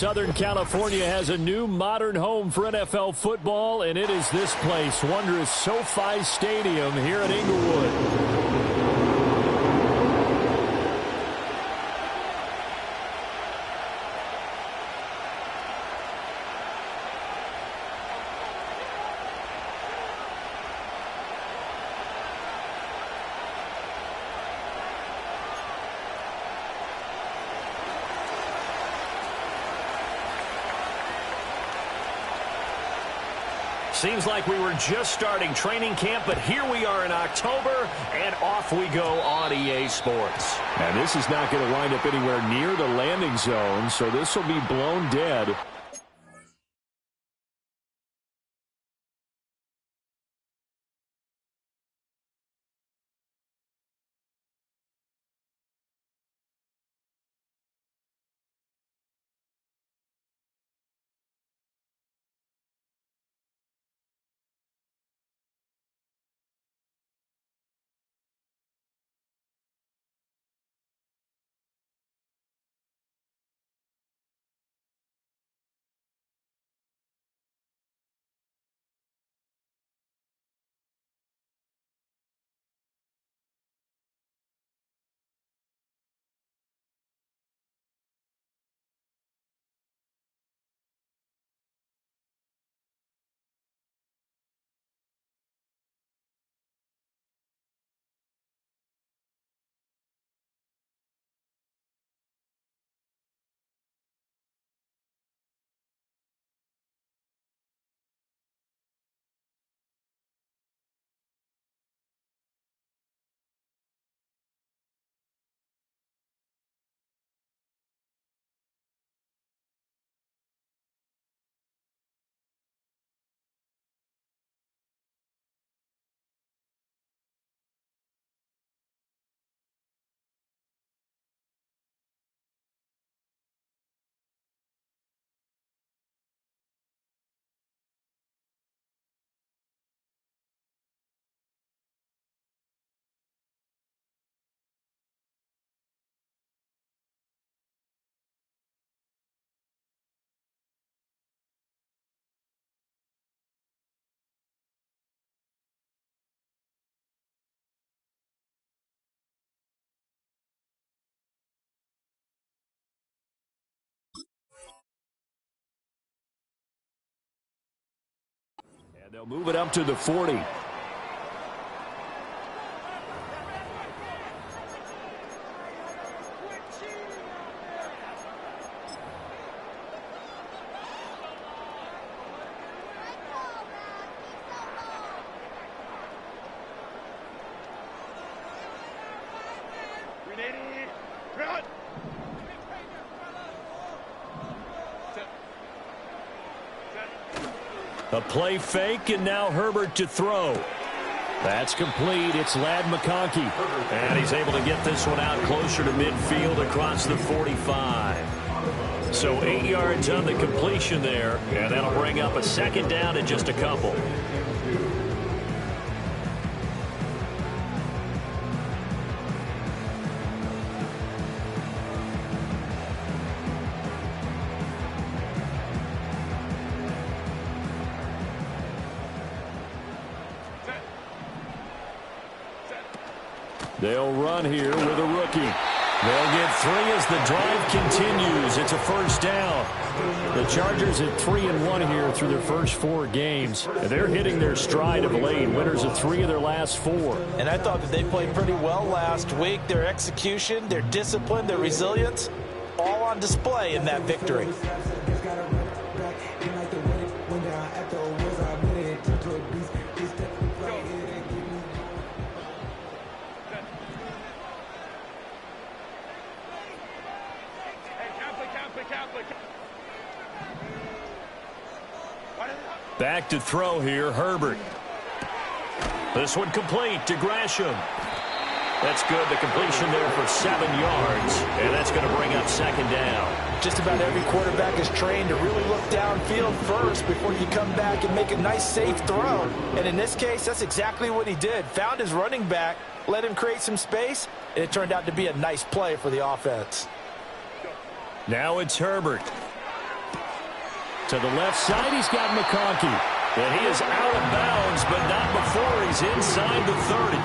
Southern California has a new modern home for NFL football, and it is this place, wondrous SoFi Stadium here at Inglewood. Seems like we were just starting training camp, but here we are in October, and off we go on EA Sports. And this is not going to wind up anywhere near the landing zone, so this will be blown dead. And they'll move it up to the 40. A play fake, and now Herbert to throw. That's complete. It's Ladd McConkey. And he's able to get this one out closer to midfield across the 45. So 8 yards on the completion there, and that'll bring up a second down in just a couple. They'll run here with a rookie. They'll get 3 as the drive continues. It's a first down. The Chargers at 3-1 here through their first 4 games. They're hitting their stride of late. Winners of 3 of their last 4. And I thought that they played pretty well last week. Their execution, their discipline, their resilience, all on display in that victory. Back to throw here, Herbert. This one complete to Gresham. That's good. The completion there for 7 yards. And that's going to bring up second down. Just about every quarterback is trained to really look downfield first before you come back and make a nice, safe throw. And in this case, that's exactly what he did. Found his running back, let him create some space, and it turned out to be a nice play for the offense. Now it's Herbert. To the left side, he's got McConkey. And he is out of bounds, but not before he's inside the 30.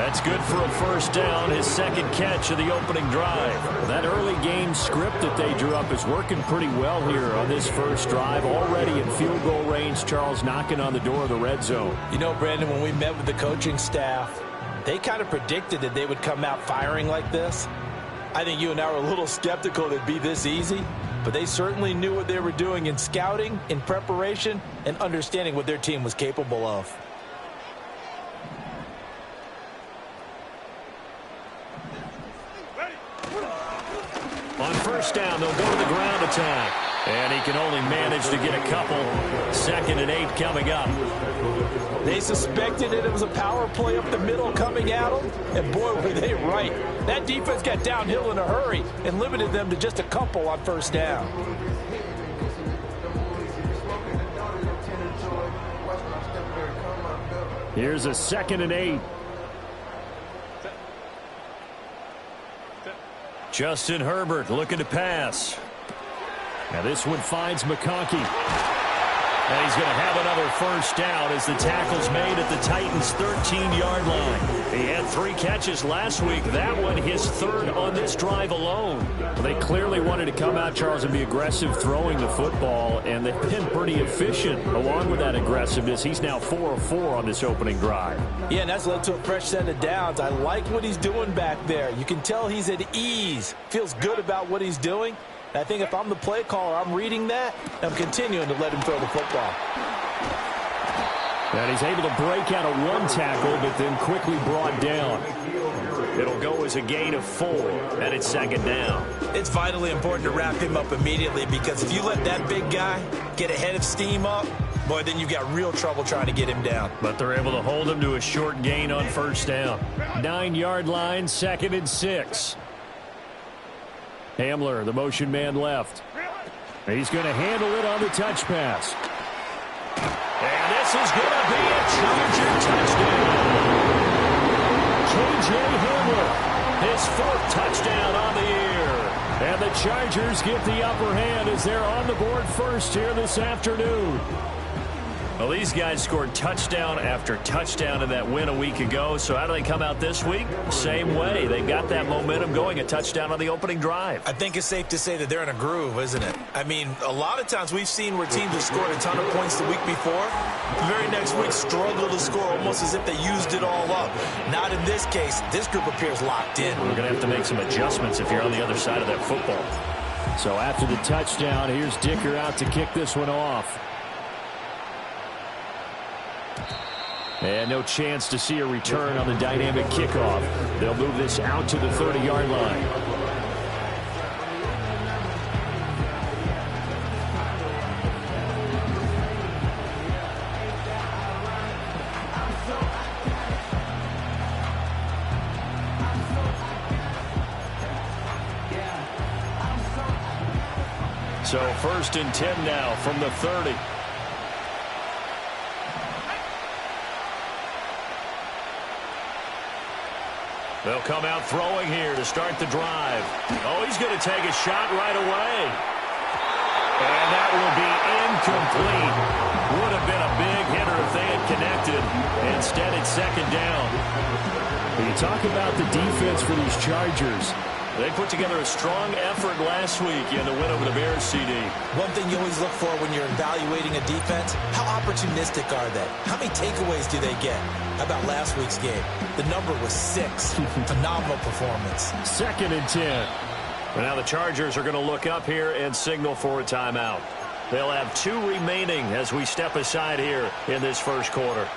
That's good for a first down, his second catch of the opening drive. That early game script that they drew up is working pretty well here on this first drive. Already in field goal range, Charles knocking on the door of the red zone. You know, Brandon, when we met with the coaching staff, they kind of predicted that they would come out firing like this. I think you and I were a little skeptical it'd be this easy, but they certainly knew what they were doing in scouting, in preparation, and understanding what their team was capable of. On first down, they'll go to the ground attack. And he can only manage to get a couple. 2nd and 8 coming up. They suspected that it was a power play up the middle coming at them, and boy, were they right. That defense got downhill in a hurry and limited them to just a couple on first down. Here's a 2nd and 8. Justin Herbert looking to pass. Now this one finds McConkey. And he's going to have another first down as the tackle's made at the Titans' 13-yard line. He had 3 catches last week. That one his 3rd on this drive alone. Well, they clearly wanted to come out, Charles, and be aggressive throwing the football, and they've been pretty efficient along with that aggressiveness. He's now 4 of 4 on this opening drive. Yeah, and that's led to a fresh set of downs. I like what he's doing back there. You can tell he's at ease, feels good about what he's doing. I think if I'm the play caller, I'm reading that, and I'm continuing to let him throw the football. And he's able to break out of 1 tackle, but then quickly brought down. It'll go as a gain of 4, and it's 2nd down. It's vitally important to wrap him up immediately, because if you let that big guy get a head of steam up, boy, then you've got real trouble trying to get him down. But they're able to hold him to a short gain on first down. 9-yard line, 2nd and 6. Hamler, the motion man left. He's going to handle it on the touch pass. And this is going to be a Charger touchdown. K.J. Hamler, his 4th touchdown on the year. And the Chargers get the upper hand as they're on the board first here this afternoon. Well, these guys scored touchdown after touchdown in that win a week ago. So how do they come out this week? Same way. They got that momentum going, a touchdown on the opening drive. I think it's safe to say that they're in a groove, isn't it? I mean, a lot of times we've seen where teams have scored a ton of points the week before. The very next week struggle to score almost as if they used it all up. Not in this case. This group appears locked in. We're going to have to make some adjustments if you're on the other side of that football. So after the touchdown, here's Dicker out to kick this one off. And no chance to see a return on the dynamic kickoff. They'll move this out to the 30-yard line. So 1st and 10 now from the 30. They'll come out throwing here to start the drive. Oh, he's going to take a shot right away. And that will be incomplete. Would have been a big hitter if they had connected. Instead, it's 2nd down. When you talk about the defense for these Chargers, they put together a strong effort last week in the win over the Bears, CD. One thing you always look for when you're evaluating a defense, how opportunistic are they? How many takeaways do they get? How about last week's game? The number was 6. Phenomenal performance. 2nd and 10. Well, now the Chargers are going to look up here and signal for a timeout. They'll have 2 remaining as we step aside here in this first quarter.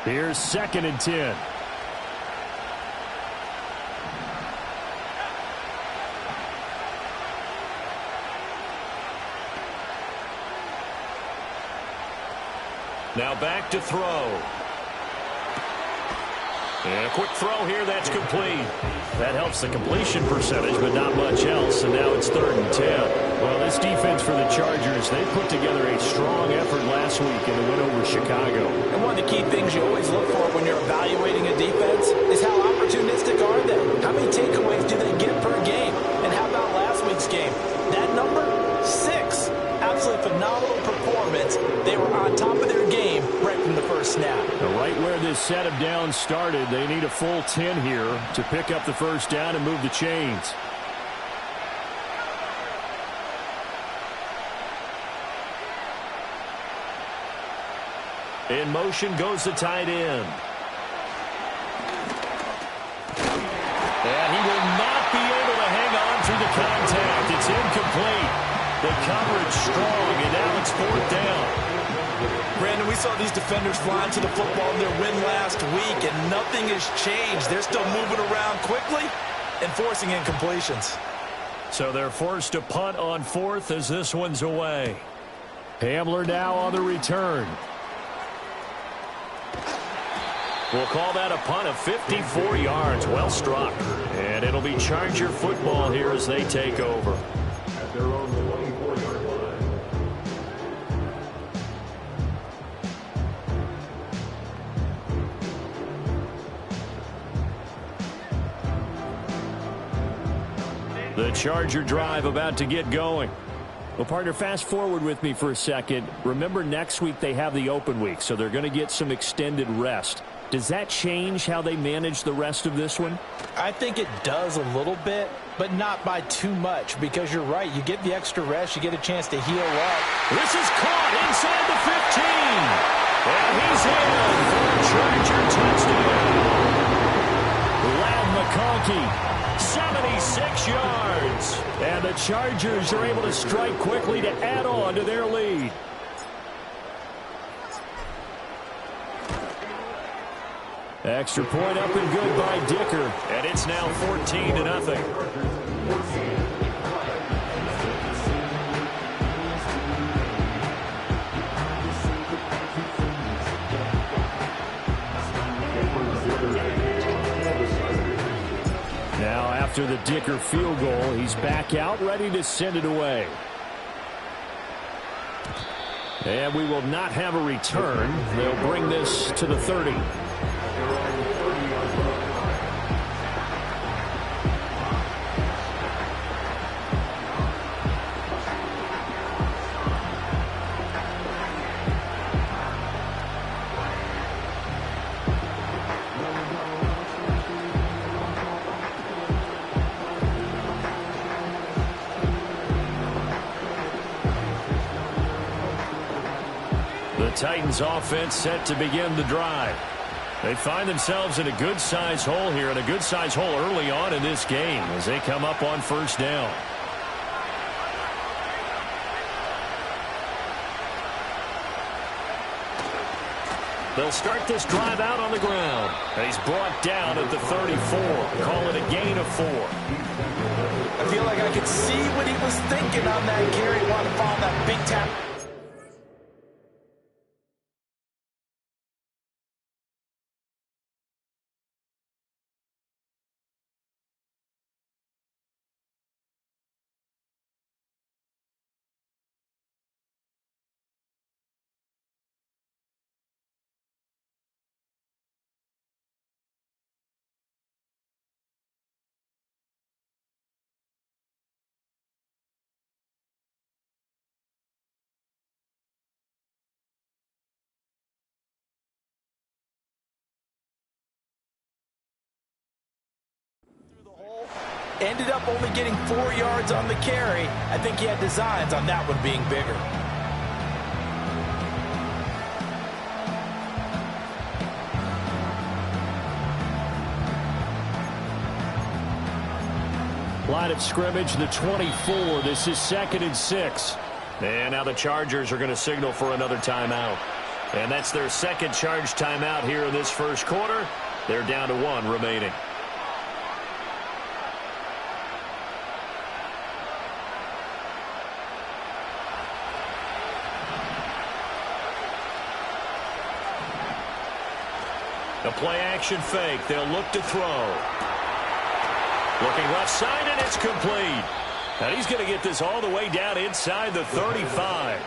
Here's 2nd and 10. Now back to throw. And a quick throw here, that's complete. That helps the completion percentage, but not much else, and now it's 3rd and 10. Well, this defense for the Chargers, they put together a strong effort last week in the win over Chicago. And one of the key things you always look for when you're evaluating a defense is how opportunistic are they? How many takeaways do they get per game? And how about last week's game? That number, 6. Absolutely phenomenal performance. They were on top of their game right from the first snap. Now, right where this set of downs started, they need a full 10 here to pick up the first down and move the chains. In motion goes the tight end. And he will not be able to hang on through the contact. It's incomplete. The coverage strong, and now it's 4th down. Brandon, we saw these defenders flying to the football in their win last week, and nothing has changed. They're still moving around quickly and forcing incompletions. So they're forced to punt on 4th as this one's away. Hamler now on the return. We'll call that a punt of 54 yards. Well struck. And it'll be Charger football here as they take over. At their own 24-yard line. The Charger drive about to get going. Well, partner, fast forward with me for a second. Remember, next week they have the open week, so they're going to get some extended rest. Does that change how they manage the rest of this one? I think it does a little bit, but not by too much, because you're right. You get the extra rest. You get a chance to heal up. This is caught inside the 15. And he's in for a Charger touchdown. Ladd McConkey, 76 yards. And the Chargers are able to strike quickly to add on to their lead. Extra point up and good by Dicker. And it's now 14-0. Now after the Dicker field goal, he's back out ready to send it away. And we will not have a return. They'll bring this to the 30. Titans offense set to begin the drive. They find themselves in a good-sized hole here, and a good-sized hole early on in this game as they come up on first down. They'll start this drive out on the ground. And he's brought down at the 34. Call it a gain of 4. I feel like I could see what he was thinking on that carry. Want to follow that big tap. Ended up only getting 4 yards on the carry. I think he had designs on that one being bigger. Line of scrimmage, the 24. This is 2nd and 6. And now the Chargers are going to signal for another timeout. And that's their second charge timeout here in this first quarter. They're down to 1 remaining. A play-action fake. They'll look to throw. Looking left side, and it's complete. And he's going to get this all the way down inside the 35.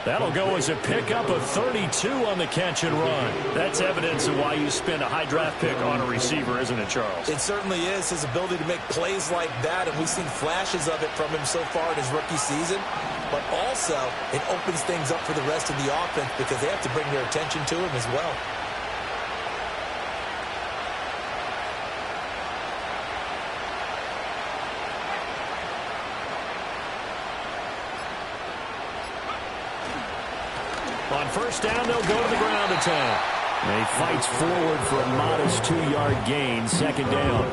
That'll go as a pickup of 32 on the catch and run. That's evidence of why you spend a high draft pick on a receiver, isn't it, Charles? It certainly is, his ability to make plays like that, and we've seen flashes of it from him so far in his rookie season. But also, it opens things up for the rest of the offense because they have to bring their attention to him as well. On first down, they'll go to the ground attack. And he fights forward for a modest 2-yard gain, second down.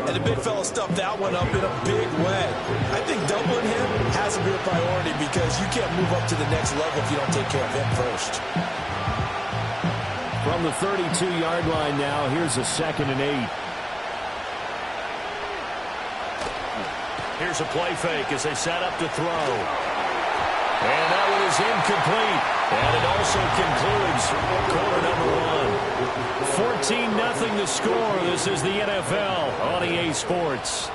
And the big fella stuffed that one up in a big way. I think doubling him has to be a priority because you can't move up to the next level if you don't take care of him first. From the 32-yard line now, here's a 2nd and 8. Here's a play fake as they set up to throw. And that one is incomplete. And it also concludes quarter number 1. 14-0 the score. This is the NFL on EA Sports.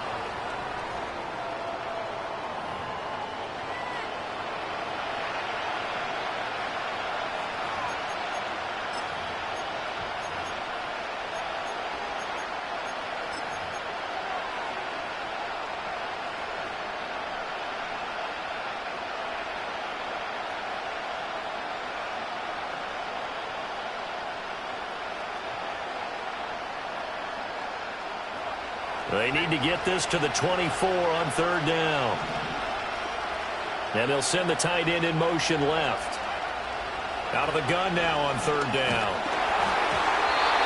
They need to get this to the 24 on third down. And they'll send the tight end in motion left. Out of the gun now on third down.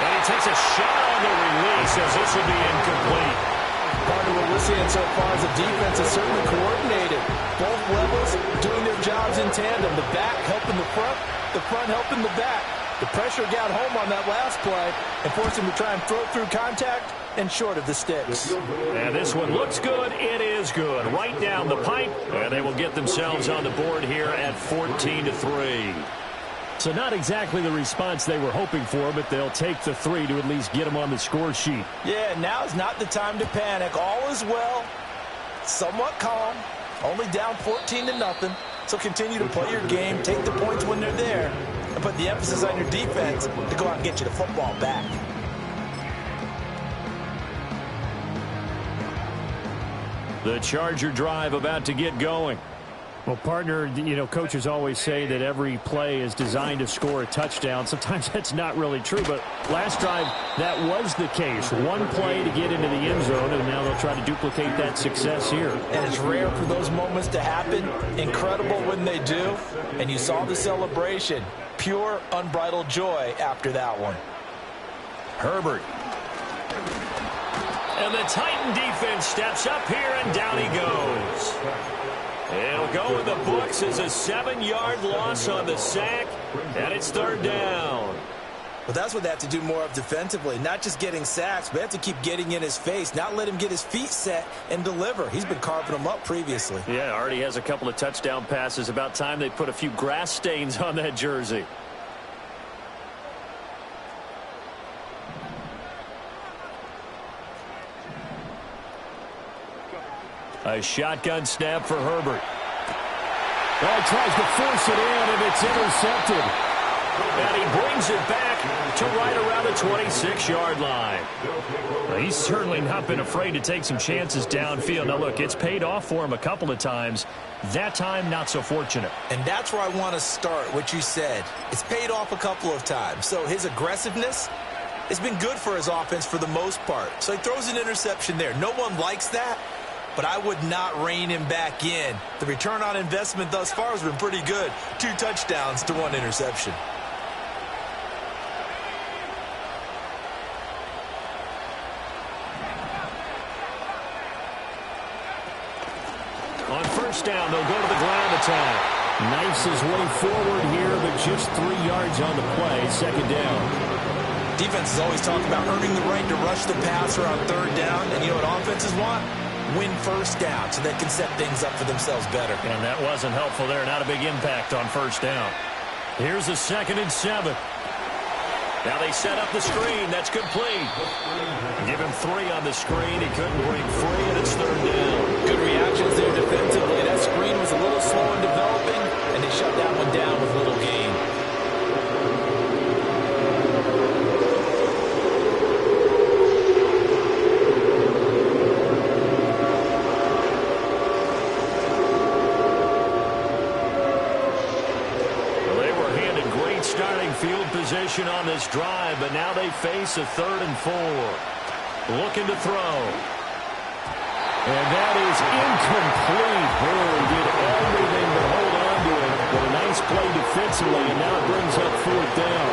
And he takes a shot on the release as this will be incomplete. Part of what we're seeing so far is the defense is certainly coordinated. Both levels doing their jobs in tandem. The back helping the front helping the back. The pressure got home on that last play and forced him to try and throw through contact and short of the sticks. And this one looks good. It is good. Right down the pipe. And they will get themselves on the board here at 14-3. So not exactly the response they were hoping for, but they'll take the 3 to at least get them on the score sheet. Yeah, now's not the time to panic. All is well. Somewhat calm. Only down 14-0. So continue to play your game. Take the points when they're there. And put the emphasis on your defense to go out and get you the football back. The Charger drive about to get going. Well, partner, you know, coaches always say that every play is designed to score a touchdown. Sometimes that's not really true, but last drive, that was the case. One play to get into the end zone, and now they'll try to duplicate that success here. And it's rare for those moments to happen. Incredible when they do. And you saw the celebration. Pure, unbridled joy after that one. Herbert. And the Titan defense steps up here, and down he goes. It'll go in the books as a 7-yard loss on the sack, and it's third down. Well, that's what they have to do more of defensively. Not just getting sacks, but they have to keep getting in his face, not let him get his feet set and deliver. He's been carving them up previously. Yeah, already has a couple of touchdown passes. About time they put a few grass stains on that jersey. A shotgun snap for Herbert. Well, he tries to force it in, and it's intercepted. And he brings it back to right around the 26-yard line. Well, he's certainly not been afraid to take some chances downfield. Now, look, it's paid off for him a couple of times. That time, not so fortunate. And that's where I want to start, what you said. It's paid off a couple of times. So his aggressiveness has been good for his offense for the most part. So he throws an interception there. No one likes that. But I would not rein him back in. The return on investment thus far has been pretty good. 2 touchdowns to 1 interception. On first down, they'll go to the ground attack. Knifes his way forward here, but just 3 yards on the play. Second down. Defense is always talking about earning the right to rush the passer on third down. And you know what offenses want? Win first down so they can set things up for themselves better. And that wasn't helpful there. Not a big impact on first down. Here's a 2nd and 7. Now they set up the screen. That's complete. Give him 3 on the screen. He couldn't break free, and it's 3rd down. Good reactions there defensively. That screen was a little slow in developing, and they shut that one down with little gain. Field position on this drive, but now they face a 3rd and 4. Looking to throw. And that is incomplete. He did everything but hold on to it. But a nice play defensively, and now it brings up 4th down.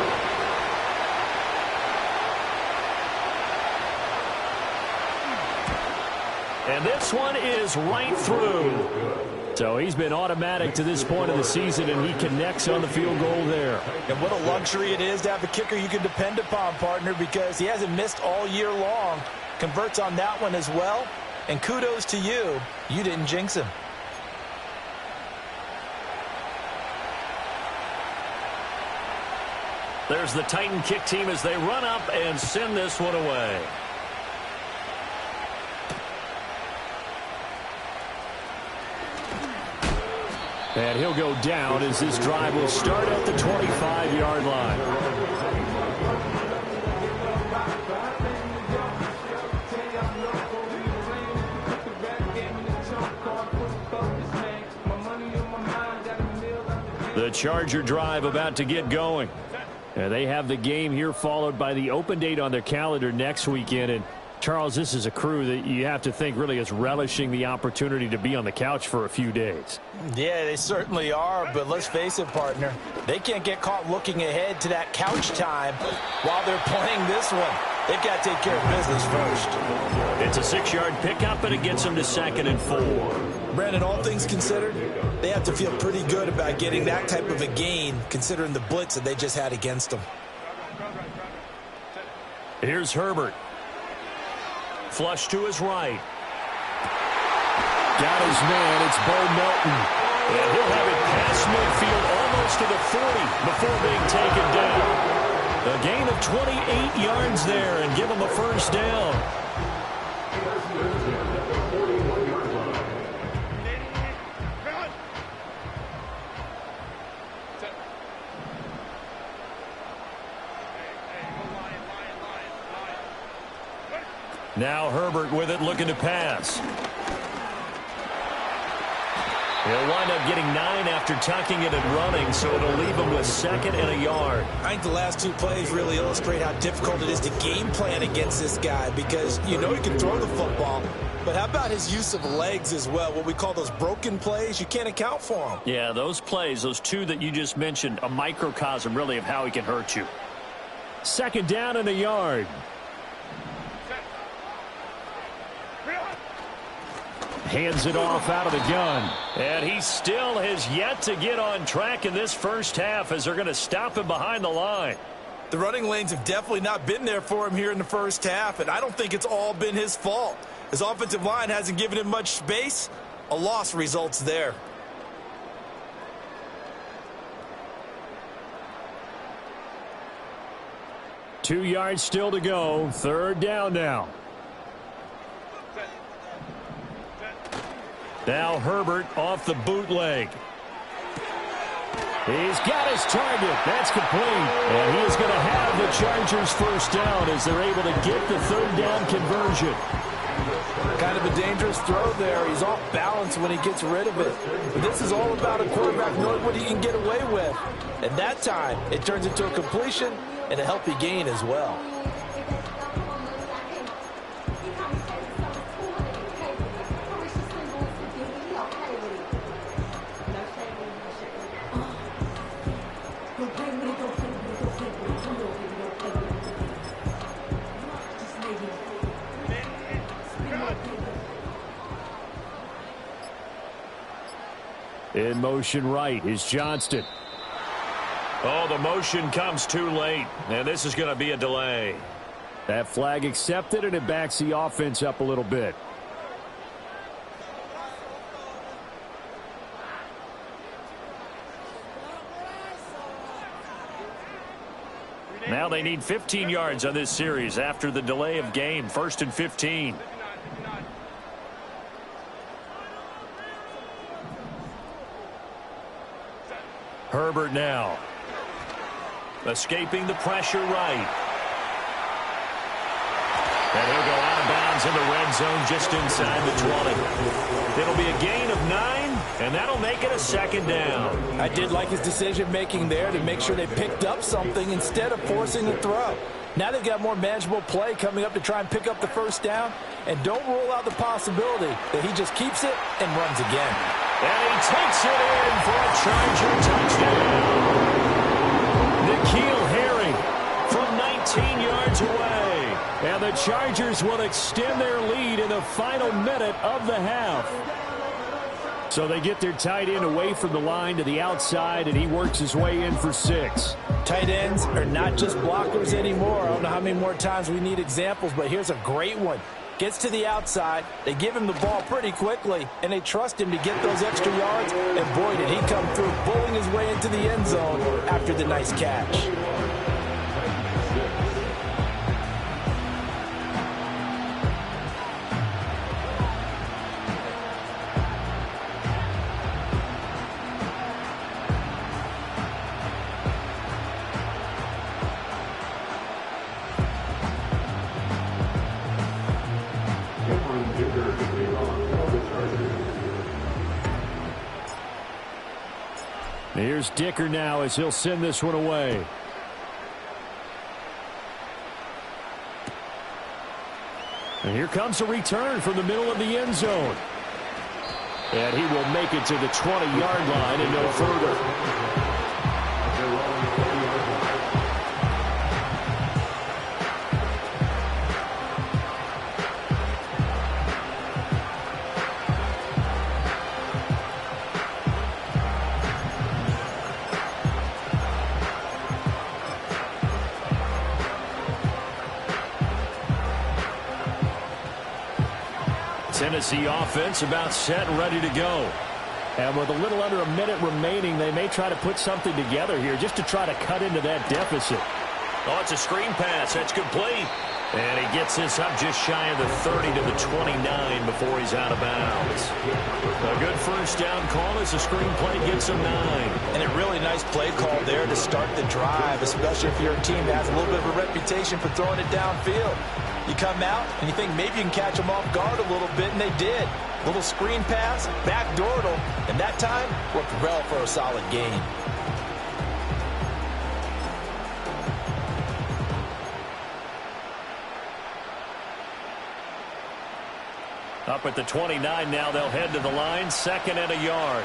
And this one is right through. So he's been automatic to this point of the season, and he connects on the field goal there. And what a luxury it is to have a kicker you can depend upon, partner, because he hasn't missed all year long. Converts on that one as well. And kudos to you. You didn't jinx him. There's the Titan kick team as they run up and send this one away. And he'll go down as this drive will start at the 25-yard line. The Charger drive about to get going. And they have the game here followed by the open date on their calendar next weekend. And Charles, this is a crew that you have to think really is relishing the opportunity to be on the couch for a few days. Yeah, they certainly are, but let's face it, partner. They can't get caught looking ahead to that couch time while they're playing this one. They've got to take care of business first. It's a 6-yard pickup, and it gets them to 2nd and 4. Brandon, all things considered, they have to feel pretty good about getting that type of a gain, considering the blitz that they just had against them. Here's Herbert. Flush to his right. Got his man. It's Bo Melton. And he'll have it past midfield almost to the 40 before being taken down. A gain of 28 yards there and give him a 1st down. Now Herbert with it, looking to pass. He'll wind up getting 9 after tucking it and running, so it'll leave him with 2nd and a yard. I think the last 2 plays really illustrate how difficult it is to game plan against this guy, because you know he can throw the football, but how about his use of legs as well? What we call those broken plays, you can't account for them. Yeah, those plays, those 2 that you just mentioned, a microcosm really of how he can hurt you. 2nd down and a yard. Hands it off out of the gun. And he still has yet to get on track in this first half as they're going to stop him behind the line. The running lanes have definitely not been there for him here in the first half, and I don't think it's all been his fault. His offensive line hasn't given him much space. A loss results there. Two yards still to go. 3rd down now. Now Herbert off the bootleg. He's got his target. That's complete. And he is going to have the Chargers 1st down as they're able to get the 3rd down conversion. Kind of a dangerous throw there. He's off balance when he gets rid of it. But this is all about a quarterback knowing what he can get away with. And that time, it turns into a completion and a healthy gain as well. In motion right is Johnston. Oh, the motion comes too late, and this is going to be a delay. That flag accepted, and it backs the offense up a little bit. Now they need 15 yards on this series after the delay of game. 1st and 15. Herbert now. Escaping the pressure right. And he'll go out of bounds in the red zone just inside the 20. It'll be a gain of 9, and that'll make it a 2nd down. I did like his decision-making there to make sure they picked up something instead of forcing the throw. Now they've got more manageable play coming up to try and pick up the 1st down, and don't rule out the possibility that he just keeps it and runs again. And he takes it in for a Charger touchdown. N'Keal Harry from 19 yards away. And the Chargers will extend their lead in the final minute of the half. So they get their tight end away from the line to the outside, and he works his way in for 6. Tight ends are not just blockers anymore. I don't know how many more times we need examples, but here's a great one. Gets to the outside, they give him the ball pretty quickly, and they trust him to get those extra yards, and boy, did he come through, bowling his way into the end zone after the nice catch. Here's Dicker now as he'll send this one away. And here comes a return from the middle of the end zone. And he will make it to the 20-yard line and no further. Tennessee offense about set and ready to go. And with a little under a minute remaining, they may try to put something together here just to try to cut into that deficit. Oh, it's a screen pass. That's complete. And he gets this up just shy of the 30 to the 29 before he's out of bounds. A good 1st down call as the screen play gets him 9. And a really nice play call there to start the drive, especially if you're a team that has a little bit of a reputation for throwing it downfield. You come out and you think maybe you can catch them off guard a little bit, and they did. Little screen pass, backdoored them, and that time worked well for a solid gain. Up at the 29 now, they'll head to the line, 2nd and a yard.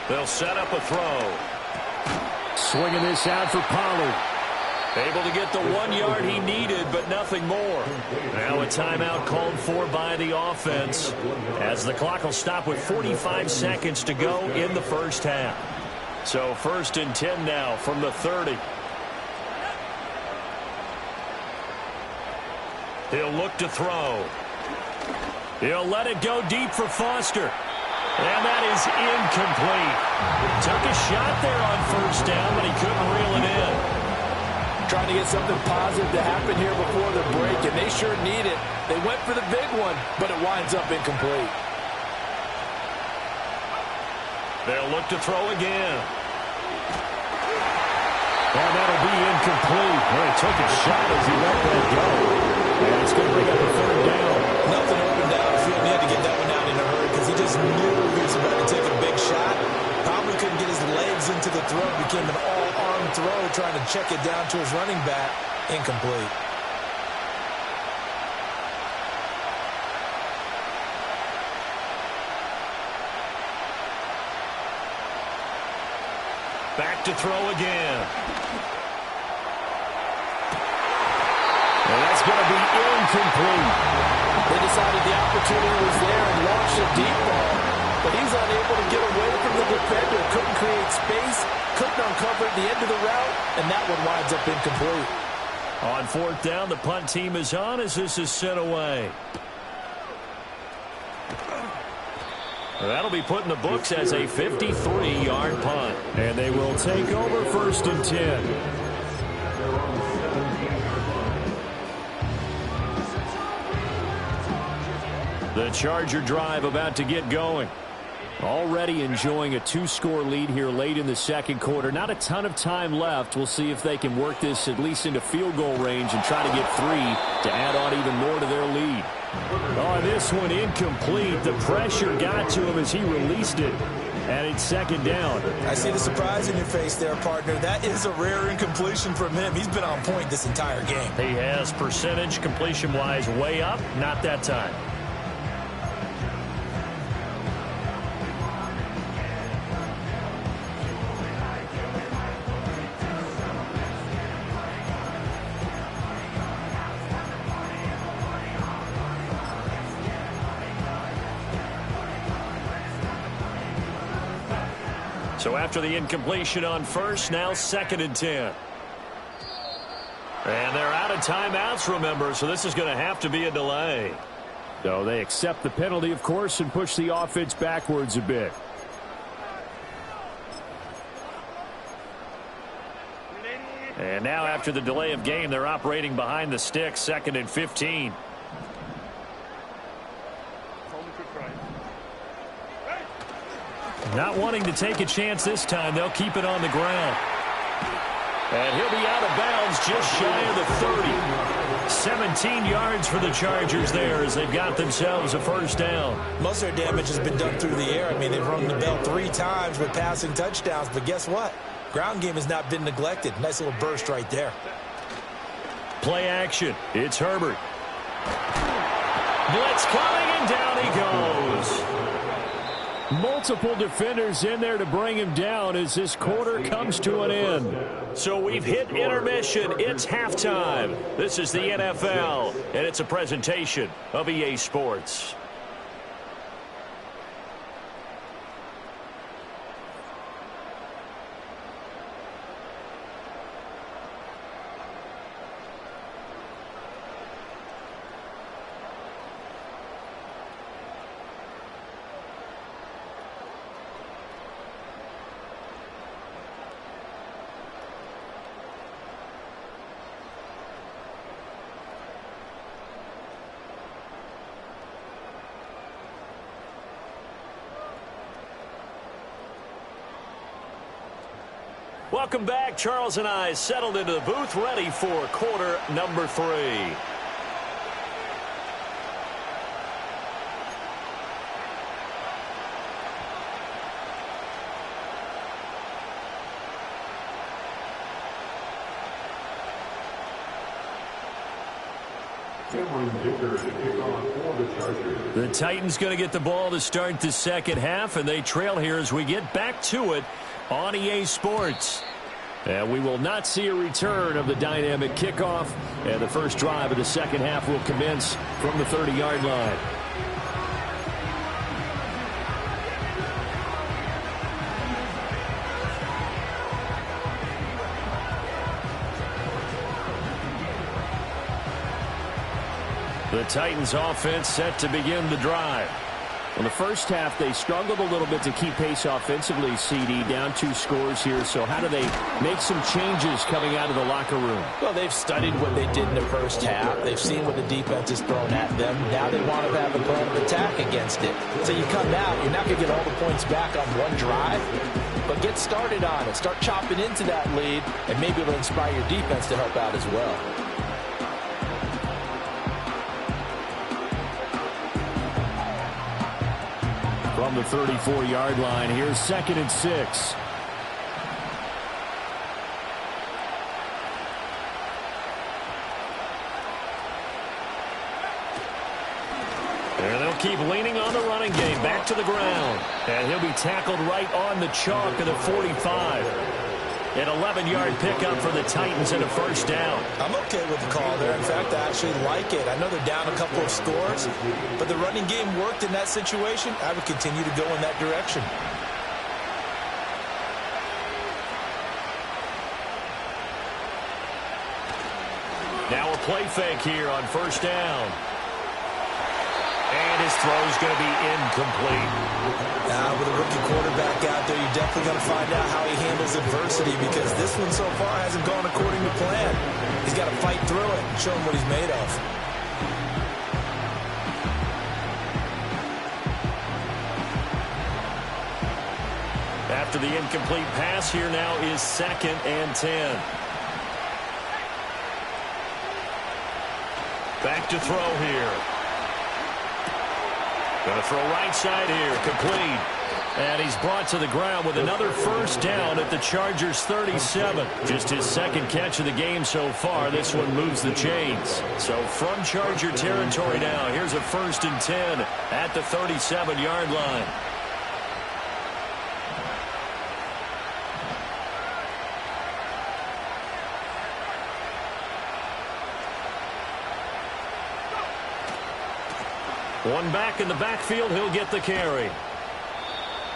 They'll set up a throw. Swinging this out for Pollard. Able to get the 1 yard he needed, but nothing more. Now a timeout called for by the offense, as the clock will stop with 45 seconds to go in the 1st half. So 1st and 10 now from the 30. He'll look to throw. He'll let it go deep for Foster. And that is incomplete. Took a shot there on 1st down, but he couldn't reel it in. Trying to get something positive to happen here before the break, and they sure need it. They went for the big one, but it winds up incomplete. They'll look to throw again. And that'll be incomplete. Well, he took a shot as he let that go. And it's going to bring up a 3rd down. Nothing open down the field. He had to get that one out in a hurry because he just knew he was about to take a big shot. Probably couldn't get his legs into the throw. Became an all-arm throw trying to check it down to his running back. Incomplete. Back to throw again. And that's going to be incomplete. They decided the opportunity was there and launched a deep ball. But he's unable to get away from the defender. Couldn't create space. Couldn't uncover at the end of the route. And that one winds up incomplete. On 4th down, the punt team is on as this is sent away. That'll be put in the books as a 53-yard punt. And they will take over 1st and 10. The Charger drive about to get going. Already enjoying a 2-score lead here late in the 2nd quarter. Not a ton of time left. We'll see if they can work this at least into field goal range and try to get 3 to add on even more to their lead. Oh, this one incomplete. The pressure got to him as he released it. And it's 2nd down. I see the surprise in your face there, partner. That is a rare incompletion from him. He's been on point this entire game. He has percentage completion-wise way up. Not that time. So after the incompletion on first, now 2nd and 10. And they're out of timeouts, remember, so this is going to have to be a delay. So they accept the penalty, of course, and push the offense backwards a bit. And now after the delay of game, they're operating behind the sticks, 2nd and 15. Not wanting to take a chance this time. They'll keep it on the ground. And he'll be out of bounds just shy of the 30. 17 yards for the Chargers there as they've got themselves a 1st down. Most of their damage has been done through the air. I mean, they've rung the bell 3 times with passing touchdowns. But guess what? Ground game has not been neglected. Nice little burst right there. Play action. It's Herbert. Blitz coming, and down he goes. Multiple defenders in there to bring him down as this quarter comes to an end. So we've hit intermission. It's halftime. This is the NFL, and it's a presentation of EA Sports. Welcome back. Charles and I settled into the booth, ready for quarter number 3. The Titans going to get the ball to start the 2nd half, and they trail here as we get back to it on EA Sports. And we will not see a return of the dynamic kickoff, and the first drive of the 2nd half will commence from the 30-yard line. The Titans offense set to begin the drive. In the first half, they struggled a little bit to keep pace offensively, CD, down 2 scores here. So how do they make some changes coming out of the locker room? Well, they've studied what they did in the first half. They've seen what the defense has thrown at them. Now they want to have a plan of attack against it. So you come out, you're not going to get all the points back on one drive, but get started on it. Start chopping into that lead, and maybe it'll inspire your defense to help out as well. From the 34-yard line, here's 2nd and 6. And they'll keep leaning on the running game. Back to the ground. And he'll be tackled right on the chalk of the 45. An 11-yard pickup for the Titans and a 1st down. I'm okay with the call there. In fact, I actually like it. I know they're down a couple of scores, but the running game worked in that situation. I would continue to go in that direction. Now a play fake here on 1st down. And his throw's going to be incomplete. With a rookie quarterback out there, you're definitely going to find out how he handles adversity, because this one so far hasn't gone according to plan. He's got to fight through it and show him what he's made of. After the incomplete pass, here now is 2nd and 10. Back to throw here. Going to throw right side here, complete. And he's brought to the ground with another first down at the Chargers' 37. Just his 2nd catch of the game so far. This one moves the chains. So from Charger territory now, here's a 1st and 10 at the 37-yard line. One back in the backfield, he'll get the carry.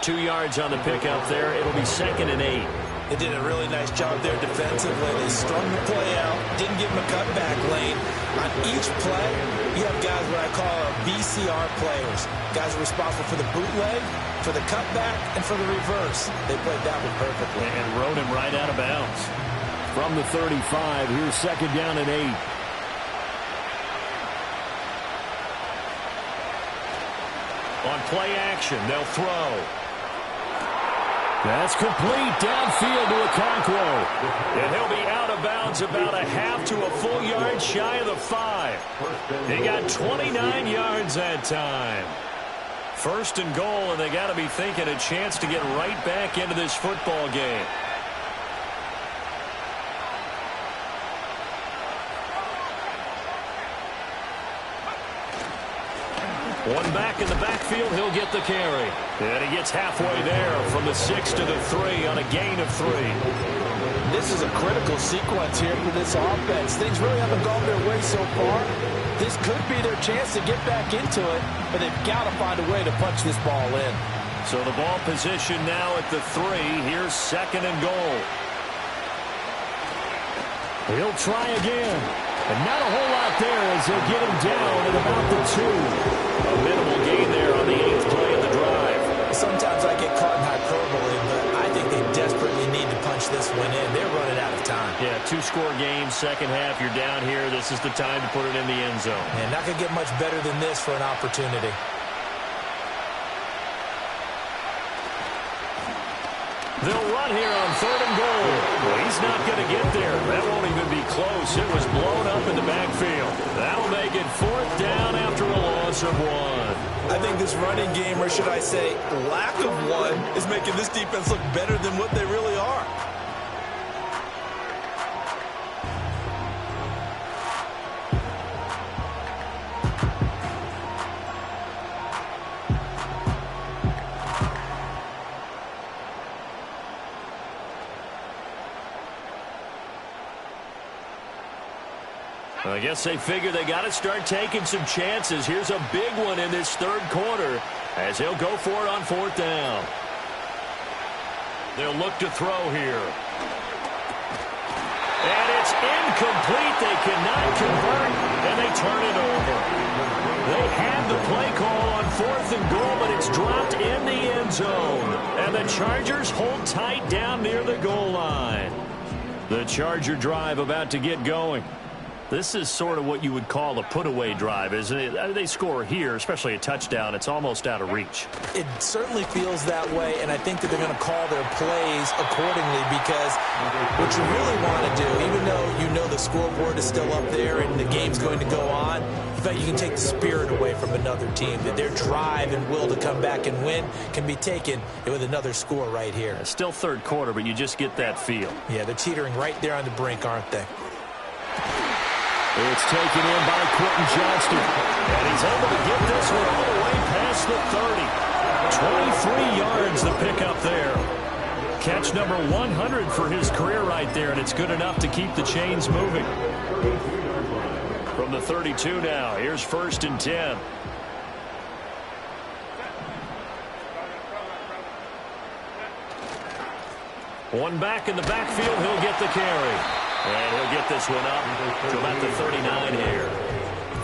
2 yards on the pickup there. It'll be 2nd and 8. They did a really nice job there defensively. They strung the play out, didn't give him a cutback lane. On each play, you have guys what I call BCR players. Guys are responsible for the bootleg, for the cutback, and for the reverse. They played that one perfectly. And rode him right out of bounds. From the 35, here's 2nd down and 8. On play action, they'll throw. That's complete downfield to Okonkwo. And he'll be out of bounds about a half to a full yard shy of the 5. He got 29 yards that time. 1st and goal, and they got to be thinking a chance to get right back into this football game. One back in the backfield, he'll get the carry. And he gets halfway there from the 6 to the 3 on a gain of 3. This is a critical sequence here for this offense. Things really haven't gone their way so far. This could be their chance to get back into it, but they've got to find a way to punch this ball in. So the ball position now at the 3. Here's 2nd and goal. He'll try again. And not a whole lot there as they get him down at about the 2. A minimal gain there on the 8th play of the drive. Sometimes I get caught in hyperbole, but I think they desperately need to punch this one in. They're running out of time. Yeah, 2-score game, second half, you're down here. This is the time to put it in the end zone. And not going to get much better than this for an opportunity. They'll run here on 3rd and goal. Well, he's not going to get there. That won't even be close. It was blown up in the backfield. That'll make it 4th down after a loss of 1. I think this running game, or should I say lack of one, is making this defense look better than what they really are. I guess they figure they got to start taking some chances. Here's a big one in this 3rd quarter as they'll go for it on 4th down. They'll look to throw here. And it's incomplete. They cannot convert, and they turn it over. They had the play call on 4th and goal, but it's dropped in the end zone. And the Chargers hold tight down near the goal line. The Charger drive about to get going. This is sort of what you would call a put-away drive, isn't it? They score here, especially a touchdown. It's almost out of reach. It certainly feels that way, and I think that they're going to call their plays accordingly, because what you really want to do, even though you know the scoreboard is still up there and the game's going to go on, in fact, you can take the spirit away from another team. That their drive and will to come back and win can be taken with another score right here. It's still 3rd quarter, but you just get that feel. Yeah, they're teetering right there on the brink, aren't they? It's taken in by Quentin Johnston. And he's able to get this one all the way past the 30. 23 yards the pickup there. Catch number 100 for his career right there, and it's good enough to keep the chains moving. From the 32 now, here's 1st and 10. One back in the backfield, he'll get the carry. And he'll get this one up to about the 39 here.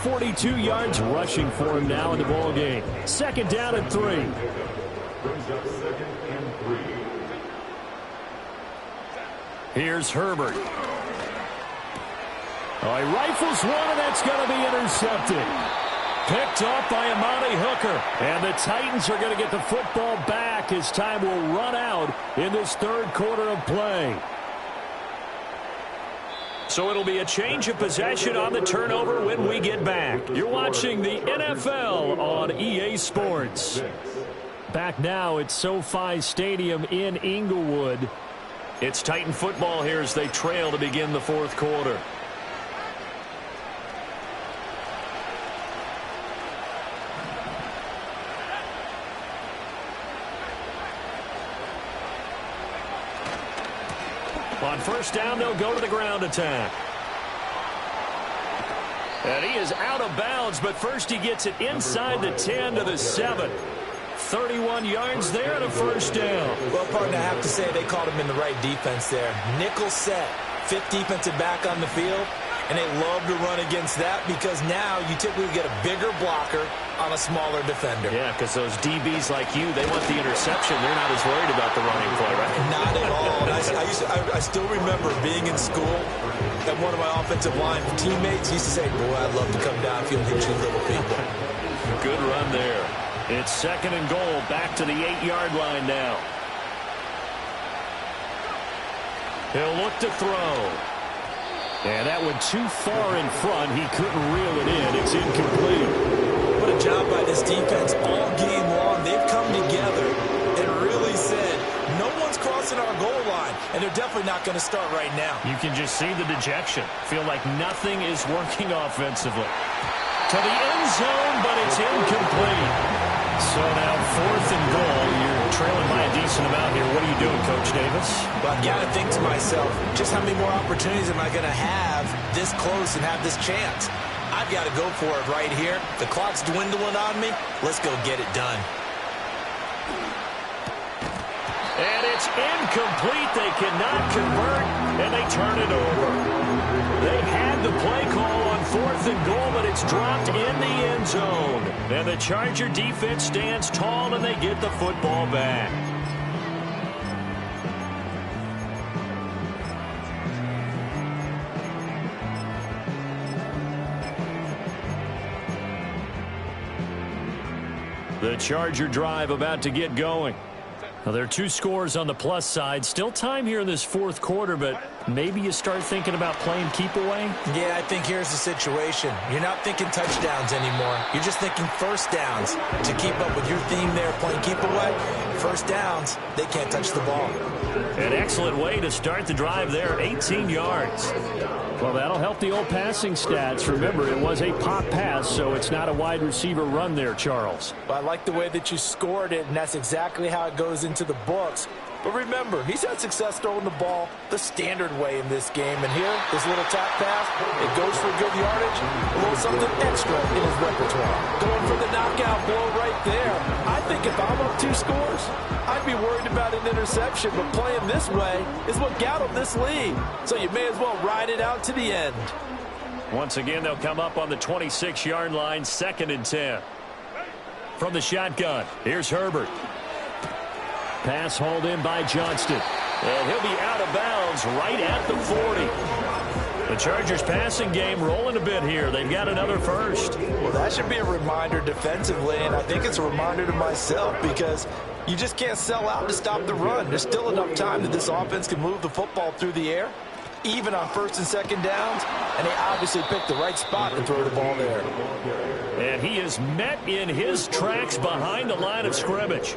42 yards rushing for him now in the ball game. 2nd down and 3. Here's Herbert. Oh, he rifles one, and that's going to be intercepted. Picked off by Amani Hooker. And the Titans are going to get the football back as time will run out in this 3rd quarter of play. So it'll be a change of possession on the turnover when we get back. You're watching the NFL on EA Sports. Back now at SoFi Stadium in Inglewood. It's Titan football here as they trail to begin the 4th quarter. On 1st down, they'll go to the ground attack. And he is out of bounds, but first he gets it inside the 10 to the 7. 31 yards there and a 1st down. Well, partner, I have to say they called him in the right defense there. Nickel set, 5th defensive back on the field, and they love to run against that because now you typically get a bigger blocker on a smaller defender. Yeah, because those DBs like you, they want the interception. They're not as worried about the running play, right? Not at all. I still remember being in school, and one of my offensive line teammates used to say, boy, I'd love to come downfield and hit you little people. Good run there. It's 2nd and goal, back to the 8-yard line now. He'll look to throw. And that went too far in front. He couldn't reel it in. It's incomplete. What a job by this defense all game long. They've come together and really said, no one's crossing our goal line, and they're definitely not going to start right now. You can just see the dejection. Feel like nothing is working offensively. To the end zone, but it's incomplete. So now 4th and goal. You're trailing by a decent amount here. What are you doing, Coach Davis? Well, I got to think to myself, just how many more opportunities am I going to have this close and have this chance? I've got to go for it right here. The clock's dwindling on me. Let's go get it done. And it's incomplete. They cannot convert, and they turn it over. They had the play call on 4th and goal, but it's dropped in the end zone. And the Charger defense stands tall, and they get the football back. The Charger drive about to get going. Now, there are 2 scores on the plus side. Still time here in this 4th quarter, but maybe you start thinking about playing keep away? Yeah, I think here's the situation. You're not thinking touchdowns anymore. You're just thinking 1st downs. To keep up with your theme there, playing keep away, 1st downs, they can't touch the ball. An excellent way to start the drive there, 18 yards. Well, that'll help the old passing stats. Remember, it was a pop pass, so it's not a wide receiver run there, Charles. Well, I like the way that you scored it, and that's exactly how it goes into the books. But remember, he's had success throwing the ball the standard way in this game. And here, this little tap pass, it goes for good yardage, a little something extra in his repertoire. Going for the knockout blow right there. I think if I'm up 2 scores, I'd be worried about an interception. But playing this way is what got him this lead. So you may as well ride it out to the end. Once again, they'll come up on the 26-yard line, 2nd and 10. From the shotgun, here's Herbert. Pass hauled in by Johnston. And he'll be out of bounds right at the 40. The Chargers passing game rolling a bit here. They've got another 1st. Well, that should be a reminder defensively, and I think it's a reminder to myself because you just can't sell out to stop the run. There's still enough time that this offense can move the football through the air, even on 1st and 2nd downs, and they obviously picked the right spot to throw the ball there. And he is met in his tracks behind the line of scrimmage.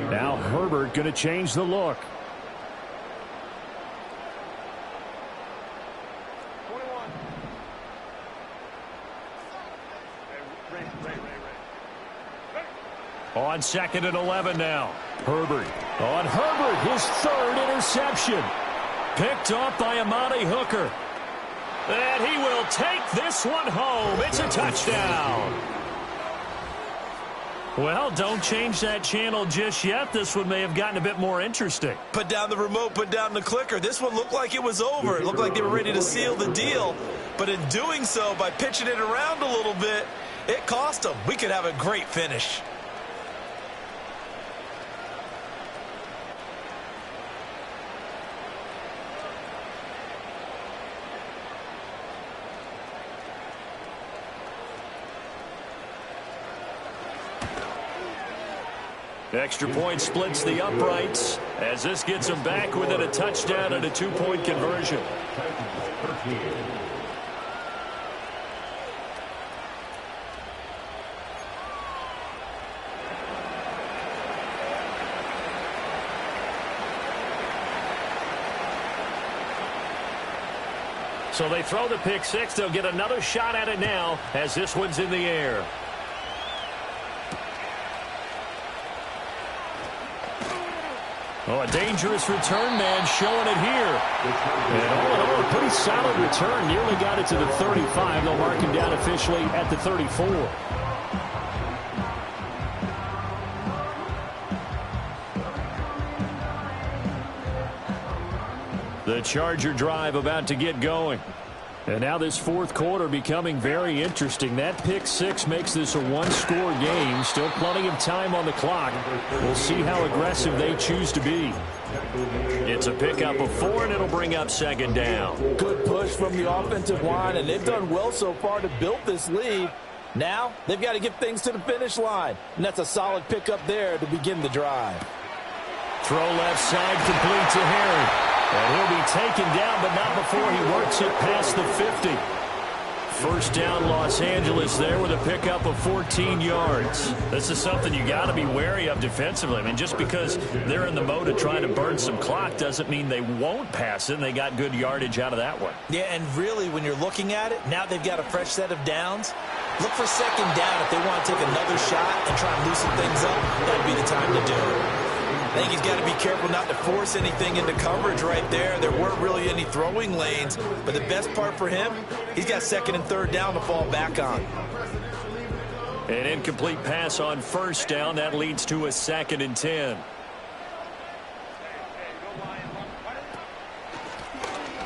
Now Herbert going to change the look. On 2nd and 11 now. Herbert. On Herbert, his 3rd interception. Picked off by Amani Hooker. And he will take this one home. It's a touchdown. Well, don't change that channel just yet. This one may have gotten a bit more interesting. Put down the remote, put down the clicker. This one looked like it was over. It looked like they were ready to seal the deal. But in doing so, by pitching it around a little bit, it cost them. We could have a great finish. Extra point splits the uprights as this gets them back within a touchdown and a two-point conversion. So they throw the pick six. They'll get another shot at it now as this one's in the air. Oh, a dangerous return man showing it here. And all in all, a pretty solid return. Nearly got it to the 35. They'll mark him down officially at the 34. The Charger drive about to get going. And now this fourth quarter becoming very interesting. That pick six makes this a one-score game. Still plenty of time on the clock. We'll see how aggressive they choose to be. It's a pickup of 4, and it'll bring up second down. Good push from the offensive line, and they've done well so far to build this lead. Now they've got to get things to the finish line, and that's a solid pickup there to begin the drive. Throw left side complete to Harry. And he'll be taken down, but not before he works it past the 50. First down, Los Angeles there with a pickup of 14 yards. This is something you got to be wary of defensively. I mean, just because they're in the mode of trying to burn some clock doesn't mean they won't pass it, and they got good yardage out of that one. Yeah, and really, when you're looking at it, now they've got a fresh set of downs. Look for second down if they want to take another shot and try and loosen things up. That'd be the time to do it. I think he's got to be careful not to force anything into coverage right there. There weren't really any throwing lanes, but the best part for him, he's got second and third down to fall back on. An incomplete pass on first down. That leads to a 2nd and 10.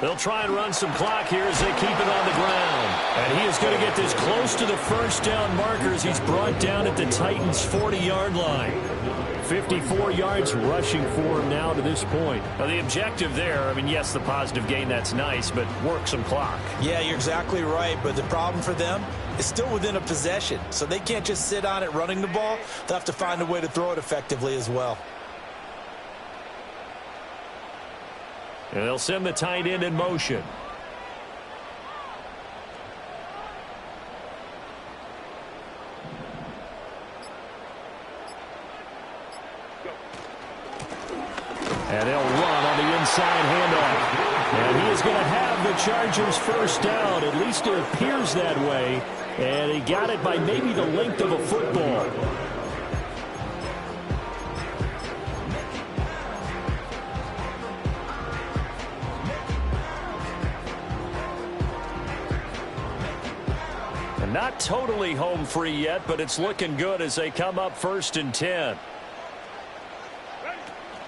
They'll try and run some clock here as they keep it on the ground. And he is going to get this close to the first down markers. He's brought down at the Titans' 40-yard line. 54 yards rushing for him now to this point. Now, the objective there, I mean, yes, the positive gain, that's nice, but work some clock. Yeah, you're exactly right, but the problem for them is still within a possession, so they can't just sit on it running the ball. They'll have to find a way to throw it effectively as well. And they'll send the tight end in motion. And they'll run on the inside handoff. And he is going to have the Chargers first down. At least it appears that way. And he got it by maybe the length of a football. And not totally home free yet, but it's looking good as they come up 1st and 10.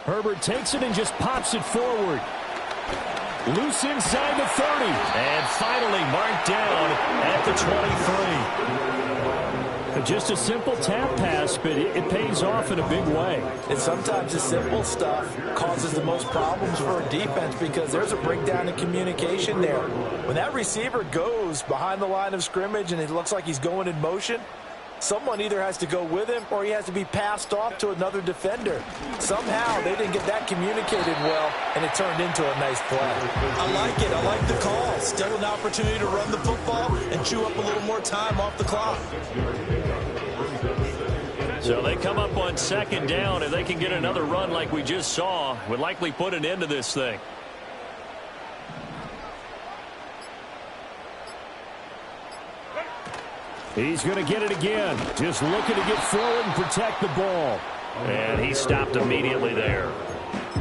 Herbert takes it and just pops it forward. Loose inside the 30. And finally marked down at the 23. Just a simple tap pass, but it pays off in a big way. And sometimes the simple stuff causes the most problems for a defense because there's a breakdown in communication there. When that receiver goes behind the line of scrimmage and it looks like he's going in motion, someone either has to go with him or he has to be passed off to another defender. Somehow they didn't get that communicated well, and it turned into a nice play. I like it. I like the call. Still an opportunity to run the football and chew up a little more time off the clock. So they come up on 2nd down. If they can get another run like we just saw, would likely put an end to this thing. He's going to get it again. Just looking to get forward and protect the ball. And he stopped immediately there.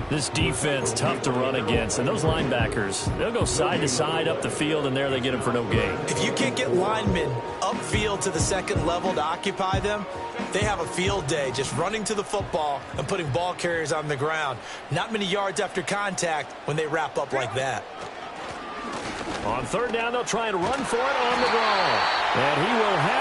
This defense tough to run against. And those linebackers, they'll go side to side up the field, and there they get him for no gain. If you can't get linemen upfield to the second level to occupy them, They have a field day just running to the football and putting ball carriers on the ground. Not many yards after contact when they wrap up like that. On third down, they'll try and run for it on the draw. And he will have it.